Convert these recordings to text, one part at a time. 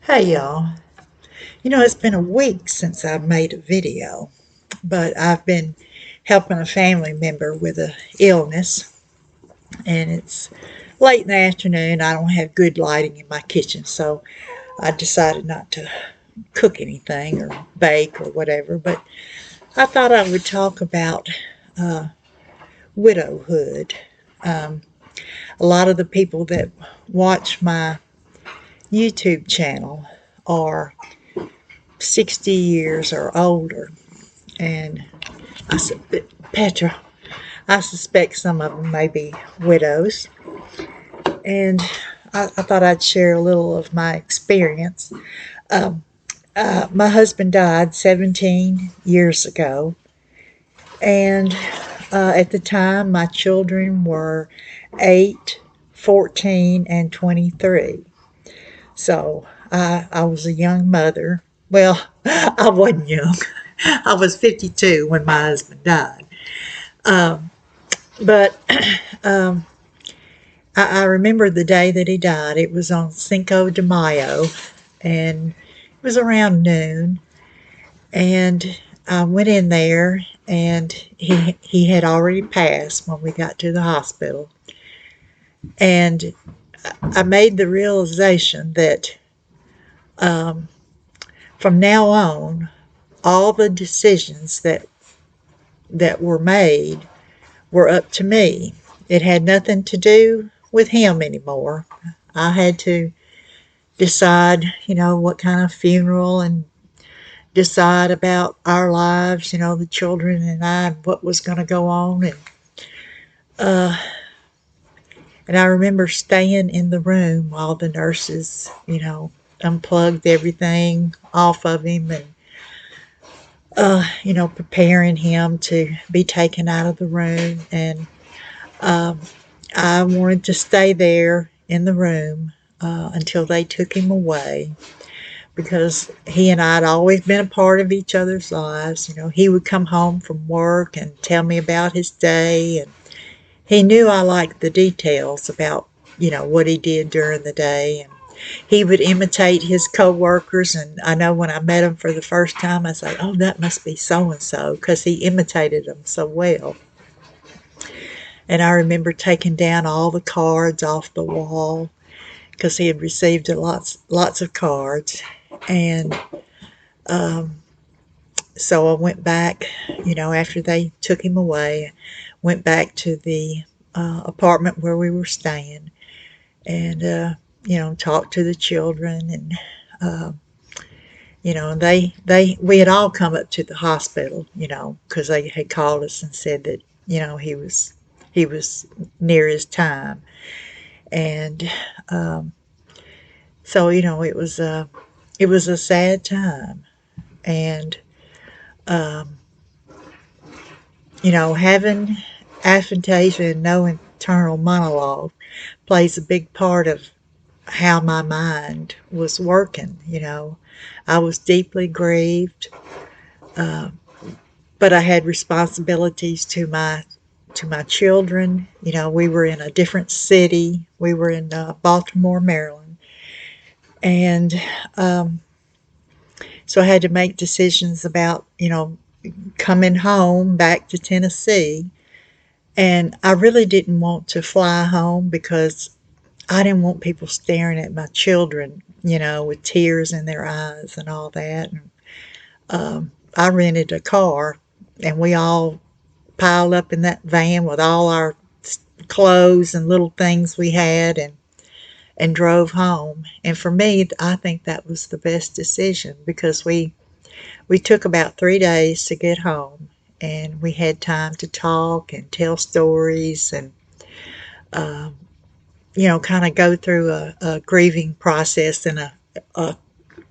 Hey y'all. It's been a week since I've made a video, but I've been helping a family member with a illness, and it's late in the afternoon. I don't have good lighting in my kitchen, so I decided not to cook anything or bake or whatever, but I thought I would talk about uh, widowhood. Um, a lot of the people that watch my YouTube channel are 60 years or older, and I said, Petra, I suspect some of them may be widows, and I thought I'd share a little of my experience. Um, my husband died 17 years ago, and at the time, my children were 8, 14, and 23. So I was a young mother. Well, I wasn't young. I was 52 when my husband died. Um, but um, I remember the day that he died. It was on Cinco de Mayo, and it was around noon. And I went in there, and he had already passed when we got to the hospital. And I made the realization that um, from now on, all the decisions that were made were up to me. It had nothing to do with him anymore. I had to decide, what kind of funeral and decide about our lives, the children and I, and what was going to go on. Uh, and I remember staying in the room while the nurses, unplugged everything off of him and, preparing him to be taken out of the room. And um, I wanted to stay there in the room until they took him away, because he and I had always been a part of each other's lives. He would come home from work and tell me about his day, and he knew I liked the details about, what he did during the day. And he would imitate his coworkers, and I know when I met him for the first time, I said, "Oh, that must be so and so," because he imitated them so well. And I remember taking down all the cards off the wall because he had received lots of cards. And um, so I went back, after they took him away, went back to the apartment where we were staying, and talked to the children. And uh, we had all come up to the hospital, because they had called us and said that he was near his time. And so it was a sad time. And um, having aphantasia and no internal monologue plays a big part of how my mind was working. I was deeply grieved, uh, but I had responsibilities to my children. We were in a different city. We were in Baltimore, Maryland, and so I had to make decisions about coming home back to Tennessee. And I really didn't want to fly home because I didn't want people staring at my children, with tears in their eyes and all that. And I rented a car, and we all piled up in that van with all our clothes and little things we had, and drove home. And for me, I think that was the best decision, because we took about 3 days to get home, and we had time to talk and tell stories, and um, kind of go through a grieving process in a,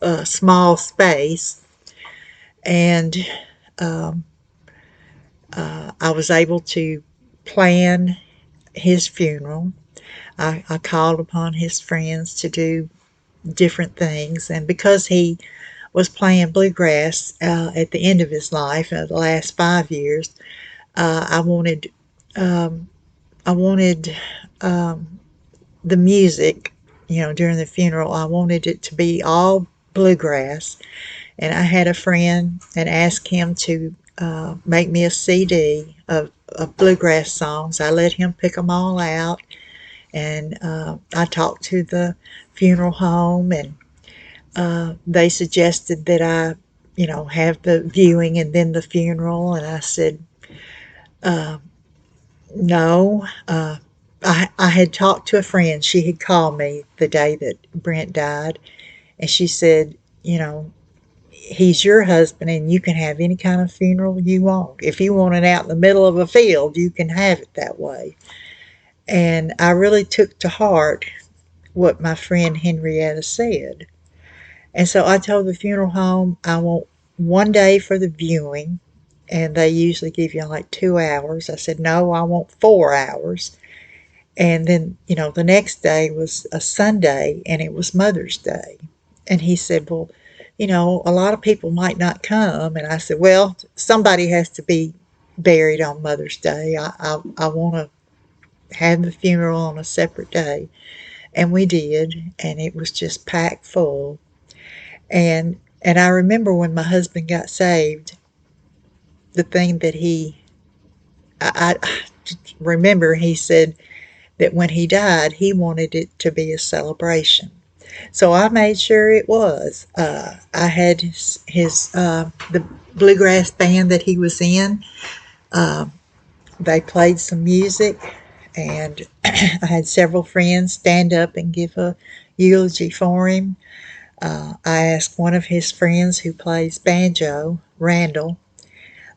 a small space. And um, I was able to plan his funeral. I called upon his friends to do different things, and because he was playing bluegrass at the end of his life, the last 5 years, I wanted um, I wanted the music during the funeral, I wanted it to be all bluegrass. And I had a friend and asked him to make me a CD of bluegrass songs. I let him pick them all out, and I talked to the funeral home, and they suggested that I have the viewing and then the funeral. And I said, no. I had talked to a friend. She had called me the day that Brent died, and she said, he's your husband and you can have any kind of funeral you want. If you want it out in the middle of a field, you can have it that way. And I really took to heart what my friend Henrietta said. And so I told the funeral home I want one day for the viewing, and they usually give you like 2 hours. I said, no, I want 4 hours. And then, the next day was a Sunday and it was Mother's Day. And he said, well, a lot of people might not come. And I said, well, somebody has to be buried on Mother's Day. I want to have the funeral on a separate day. And we did. And it was just packed full. And I remember when my husband got saved, the thing that I remember he said that when he died, he wanted it to be a celebration. So I made sure it was. I had the bluegrass band that he was in. They played some music, and I had several friends stand up and give a eulogy for him. I asked one of his friends who plays banjo, Randall.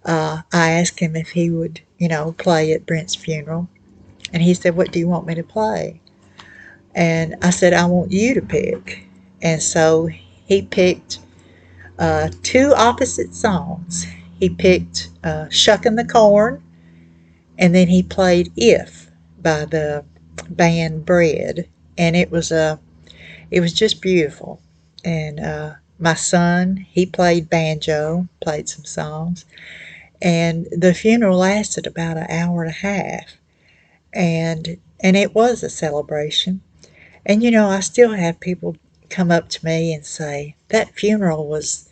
I asked him if he would, play at Brent's funeral, and he said, "What do you want me to play?" And I said, "I want you to pick." And so he picked two opposite songs. He picked Shuckin' the Corn, and then he played If by the band Bread. And it was just beautiful. And my son, he played banjo, played some songs. And the funeral lasted about an hour and a half. And it was a celebration. And I still have people come up to me and say, that funeral was,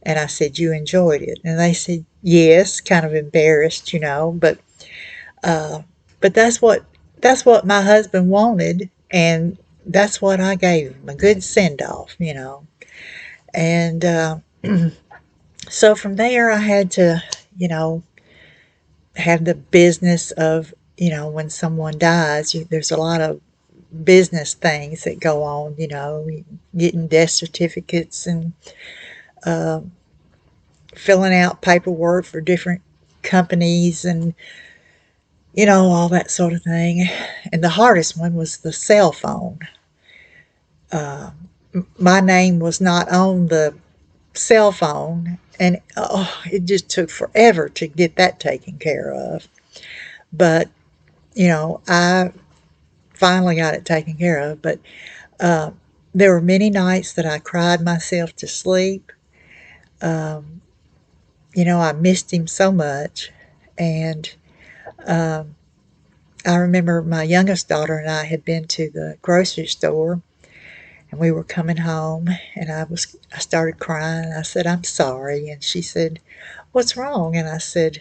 and I said, you enjoyed it? And they said, yes, kind of embarrassed, but that's what my husband wanted, and that's what I gave him, a good send off. And so from there I had to, have the business of, when someone dies, there's a lot of business things that go on, getting death certificates and filling out paperwork for different companies and, all that sort of thing. And the hardest one was the cell phone. My name was not on the cell phone, and it just took forever to get that taken care of. But, I finally got it taken care of. But there were many nights that I cried myself to sleep. I missed him so much. And I remember my youngest daughter and I had been to the grocery store, and we were coming home, and I started crying. I said, I'm sorry. And she said, what's wrong? And I said,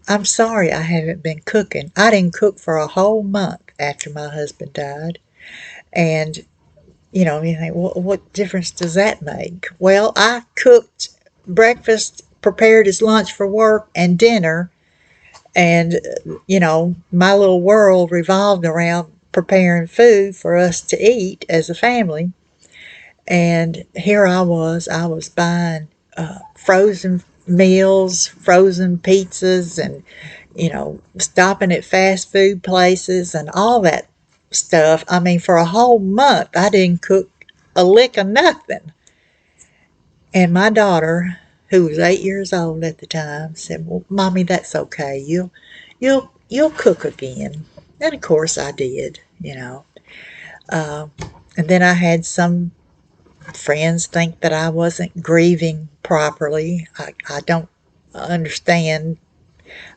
I'm sorry I haven't been cooking. I didn't cook for a whole month after my husband died. And, you think, well, what difference does that make? Well, I cooked breakfast, prepared his lunch for work, and dinner. And, my little world revolved around preparing food for us to eat as a family. And here I was buying frozen meals, frozen pizzas, and, stopping at fast food places and all that stuff. I mean, for a whole month, I didn't cook a lick of nothing. And my daughter, who was 8 years old at the time, said, "Well, Mommy, that's okay. You'll cook again." And of course I did. And then I had some friends think that I wasn't grieving properly. I don't understand.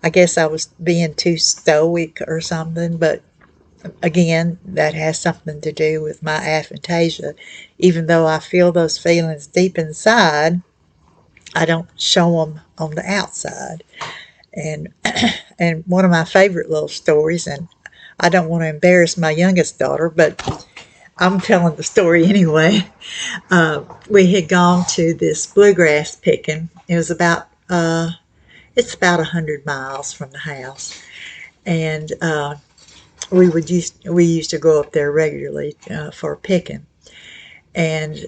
I guess I was being too stoic or something, but again, that has something to do with my aphantasia. Even though I feel those feelings deep inside, I don't show them on the outside. And and one of my favorite little stories, and I don't want to embarrass my youngest daughter, but I'm telling the story anyway. We had gone to this bluegrass picking. It was it's about 100 miles from the house, and we used to go up there regularly for picking. And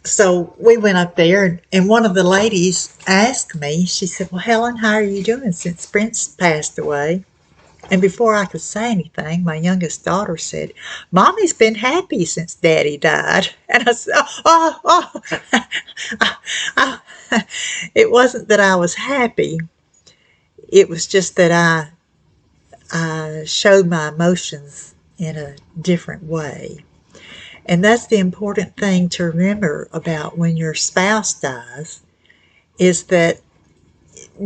so we went up there, and one of the ladies asked me. She said, "Well, Helen, how are you doing since Prince passed away?" And before I could say anything, my youngest daughter said, "Mommy's been happy since Daddy died." And I said, oh. It wasn't that I was happy. It was just that I showed my emotions in a different way. And that's the important thing to remember about when your spouse dies, is that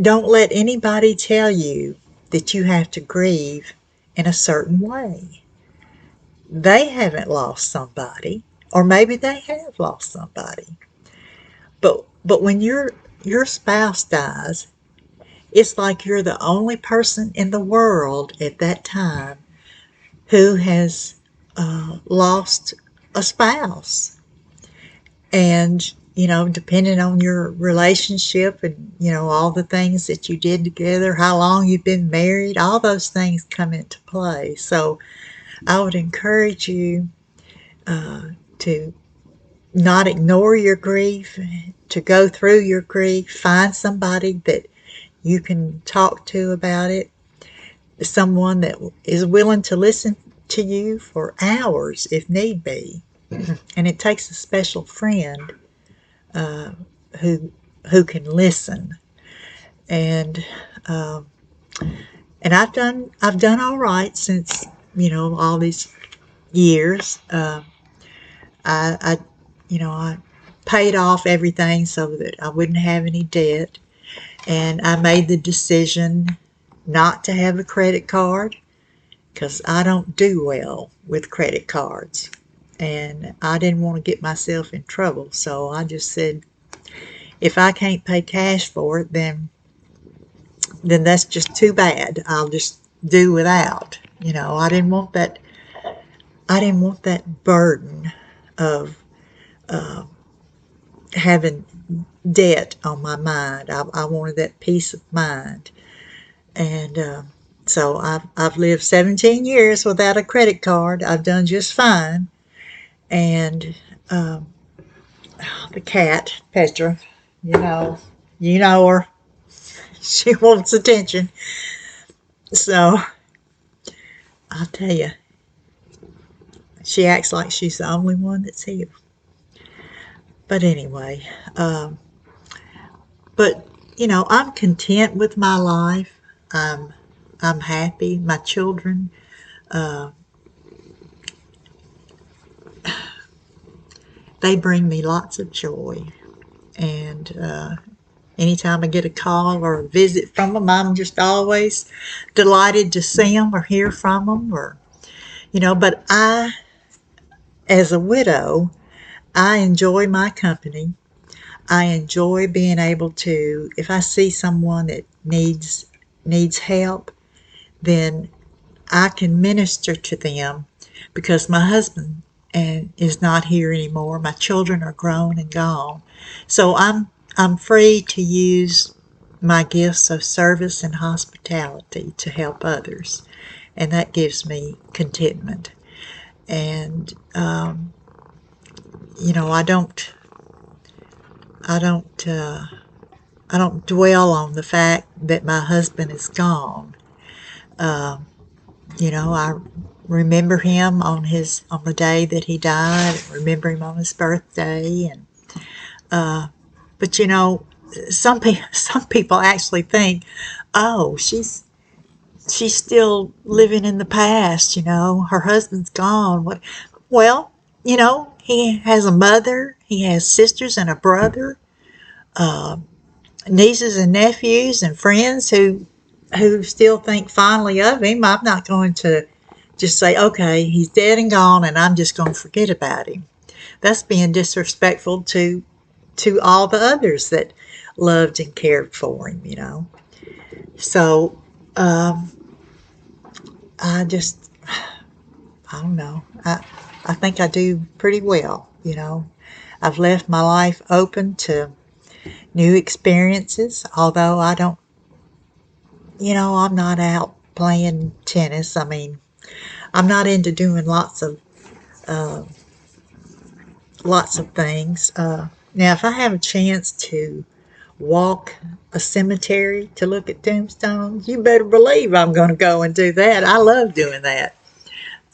don't let anybody tell you that you have to grieve in a certain way. They haven't lost somebody, or maybe they have lost somebody. But when your spouse dies, it's like you're the only person in the world at that time who has lost a spouse. And, depending on your relationship and, all the things that you did together, how long you've been married, all those things come into play. So I would encourage you to not ignore your grief, to go through your grief, find somebody that you can talk to about it, someone that is willing to listen to you for hours if need be. And it takes a special friend who can listen. And I've done all right since all these years. I I paid off everything so that I wouldn't have any debt, and I made the decision not to have a credit card because I don't do well with credit cards, and I didn't want to get myself in trouble. So I just said, if I can't pay cash for it, then that's just too bad. I'll just do without. I didn't want that. I didn't want that burden of having debt on my mind. I wanted that peace of mind, and so I've lived 17 years without a credit card. I've done just fine, and the cat Petra, you know, you know her. She wants attention. So I'll tell you, she acts like she's the only one that's here. But anyway, but I'm content with my life. I'm happy. My children, they bring me lots of joy. And anytime I get a call or a visit from them, I'm just always delighted to see them or hear from them. But as a widow, I enjoy my company. I enjoy being able to, if I see someone that needs help, then I can minister to them because my husband is not here anymore. My children are grown and gone. So I'm free to use my gifts of service and hospitality to help others. And that gives me contentment. And I don't dwell on the fact that my husband is gone. I remember him on the day that he died. I remember him on his birthday, and but some people actually think, oh, she's still living in the past. Her husband's gone. What? Well, he has a mother, he has sisters and a brother, nieces and nephews and friends who still think fondly of him. I'm not going to just say, okay, he's dead and gone, and I'm just going to forget about him. That's being disrespectful to all the others that loved and cared for him, you know. So I just, I don't know. I think I do pretty well, you know. I've left my life open to new experiences, although I don't, you know, I'm not out playing tennis. I mean, I'm not into doing lots of things. Now, if I have a chance to walk a cemetery to look at tombstones, you better believe I'm going to go and do that. I love doing that.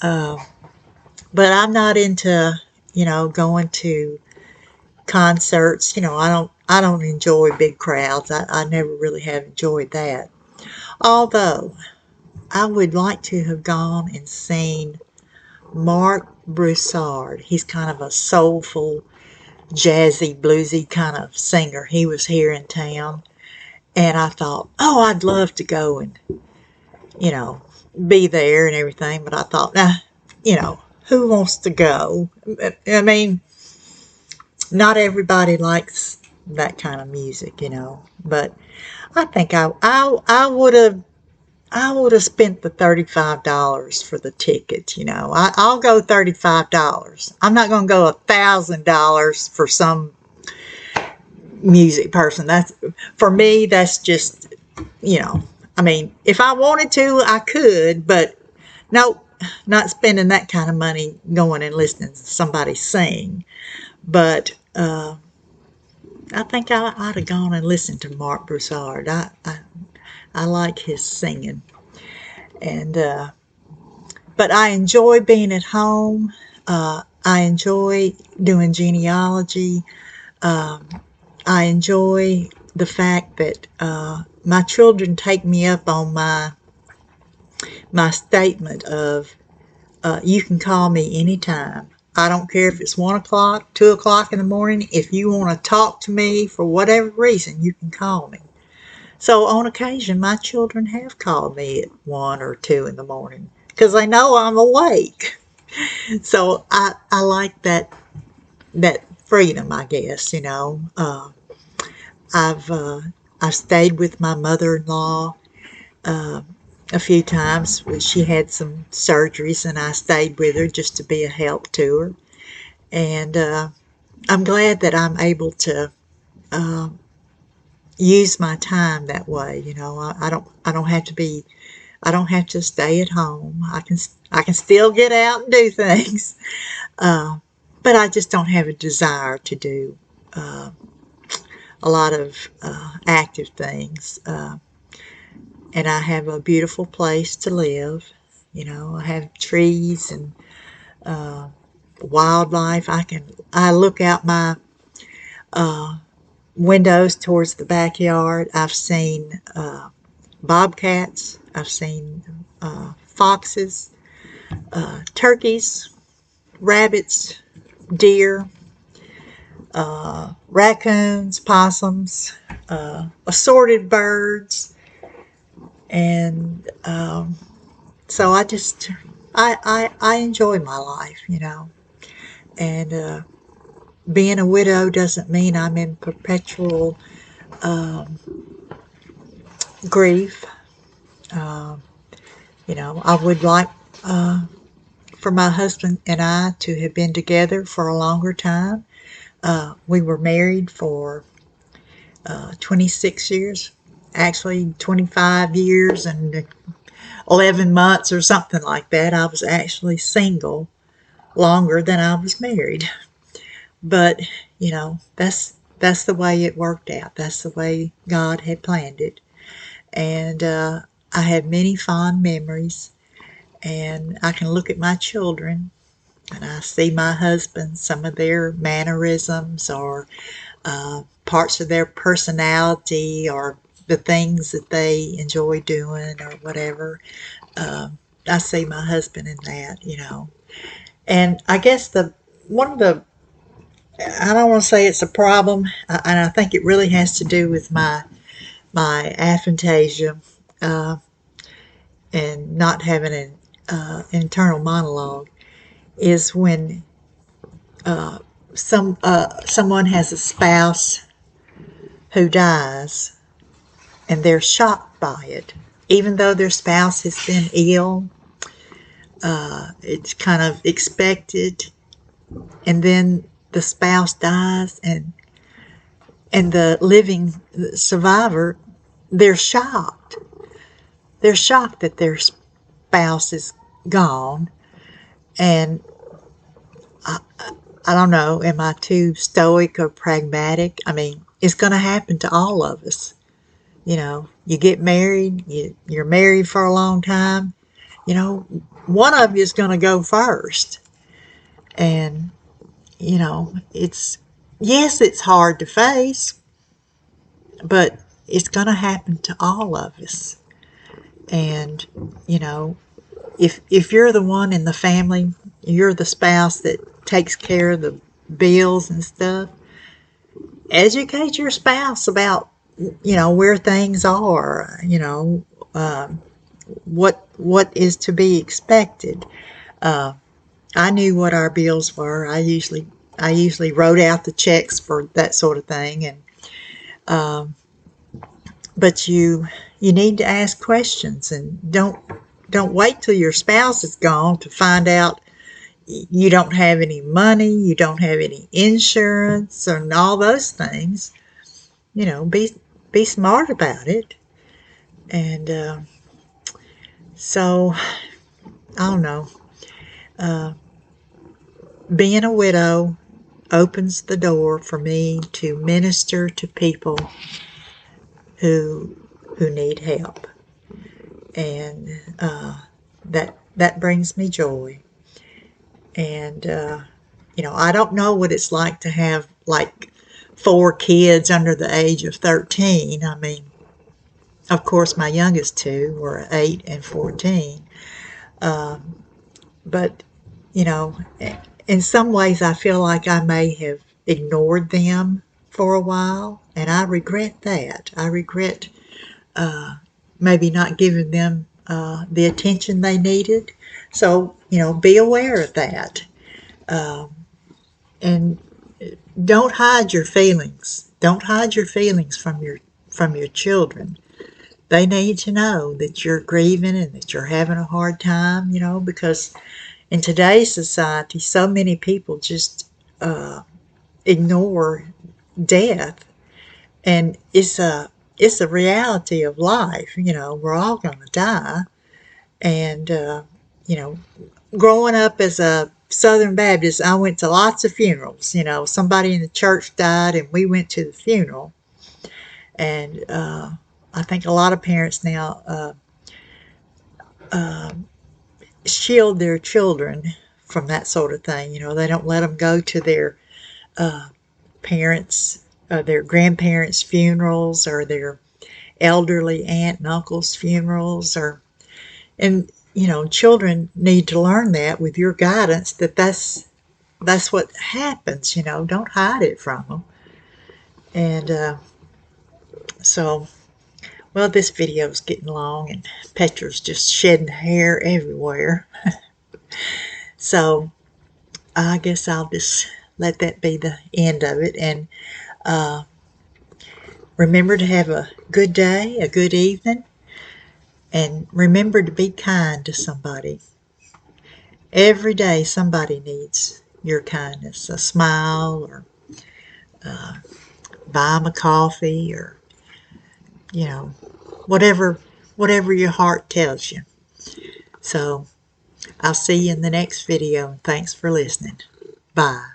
But I'm not into, you know, going to concerts. You know, I don't enjoy big crowds. I never really have enjoyed that. Although I would like to have gone and seen Mark Broussard. He's kind of a soulful, jazzy, bluesy kind of singer. He was here in town, and I thought, oh, I'd love to go and, you know, be there and everything. But I thought, nah, you know, who wants to go? I mean, not everybody likes that kind of music, you know. But I think I would have spent the $35 for the ticket, you know. I'll go $35. I'm not going to go $1,000 for some music person. That's, for me, that's just, you know. I mean, if I wanted to, I could, but no, not spending that kind of money going and listening to somebody sing. But I think I'd have gone and listened to Mark Broussard. I like his singing, and but I enjoy being at home. I enjoy doing genealogy. I enjoy the fact that my children take me up on my statement of you can call me anytime. I don't care if it's 1 o'clock, 2 o'clock in the morning. If you want to talk to me for whatever reason, you can call me. So on occasion, my children have called me at 1 or 2 in the morning because they know I'm awake. So I like that freedom, I guess, you know. I've I've stayed with my mother-in-law a few times. She had some surgeries, and I stayed with her just to be a help to her. And I'm glad that I'm able to use my time that way. You know, I don't have to be. I don't have to stay at home. I can still get out and do things, but I just don't have a desire to do a lot of active things. And I have a beautiful place to live. You know, I have trees and wildlife. I look out my windows towards the backyard. I've seen bobcats. I've seen foxes, turkeys, rabbits, deer, raccoons, possums, assorted birds, and so I enjoy my life, you know, and being a widow doesn't mean I'm in perpetual grief. You know, I would like for my husband and I to have been together for a longer time. We were married for 26 years, actually 25 years and 11 months or something like that. I was actually single longer than I was married. But, you know, that's the way it worked out. That's the way God had planned it. And I have many fond memories, and I can look at my children and I see my husband, some of their mannerisms or parts of their personality or the things that they enjoy doing or whatever. I see my husband in that, you know. And I guess one of the I don't want to say it's a problem, and I think it really has to do with my aphantasia and not having internal monologue is when someone has a spouse who dies and they're shocked by it. Even though their spouse has been ill, it's kind of expected, and then the spouse dies, and the living survivor, they're shocked. They're shocked that their spouse is gone, and I don't know, am I too stoic or pragmatic? I mean, it's going to happen to all of us. You know, you get married, you're married for a long time, you know, one of you is going to go first. And, you know, yes, it's hard to face, but it's going to happen to all of us. And, you know, if you're the one in the family, you're the spouse that takes care of the bills and stuff, educate your spouse about, you know, where things are, you know, what is to be expected. I knew what our bills were. I usually wrote out the checks for that sort of thing, and but you need to ask questions, and don't wait till your spouse is gone to find out you don't have any money, you don't have any insurance, and all those things. You know, be smart about it. And so I don't know. Being a widow opens the door for me to minister to people who need help, and that brings me joy. And you know, I don't know what it's like to have like 4 kids under the age of 13. I mean, of course, my youngest 2 were 8 and 14. But you know, in some ways, I feel like I may have ignored them for a while, and I regret that. I regret maybe not giving them the attention they needed. So, you know, be aware of that. And don't hide your feelings. Don't hide your feelings from your children. They need to know that you're grieving and that you're having a hard time, you know, because in today's society, so many people just ignore death, and it's a reality of life. You know, we're all going to die, and you know, growing up as a Southern Baptist, I went to lots of funerals. You know, somebody in the church died, and we went to the funeral. And I think a lot of parents now shield their children from that sort of thing. You know, they don't let them go to their parents, their grandparents' funerals, or their elderly aunt and uncle's funerals, and you know, children need to learn that with your guidance, that's what happens. You know, don't hide it from them. And so, well, this video is getting long, and Petra's just shedding hair everywhere. So I guess I'll just let that be the end of it. And remember to have a good day, a good evening, and remember to be kind to somebody. Every day somebody needs your kindness, a smile, or buy them a coffee, or, you know, whatever your heart tells you. So I'll see you in the next video, and thanks for listening. Bye.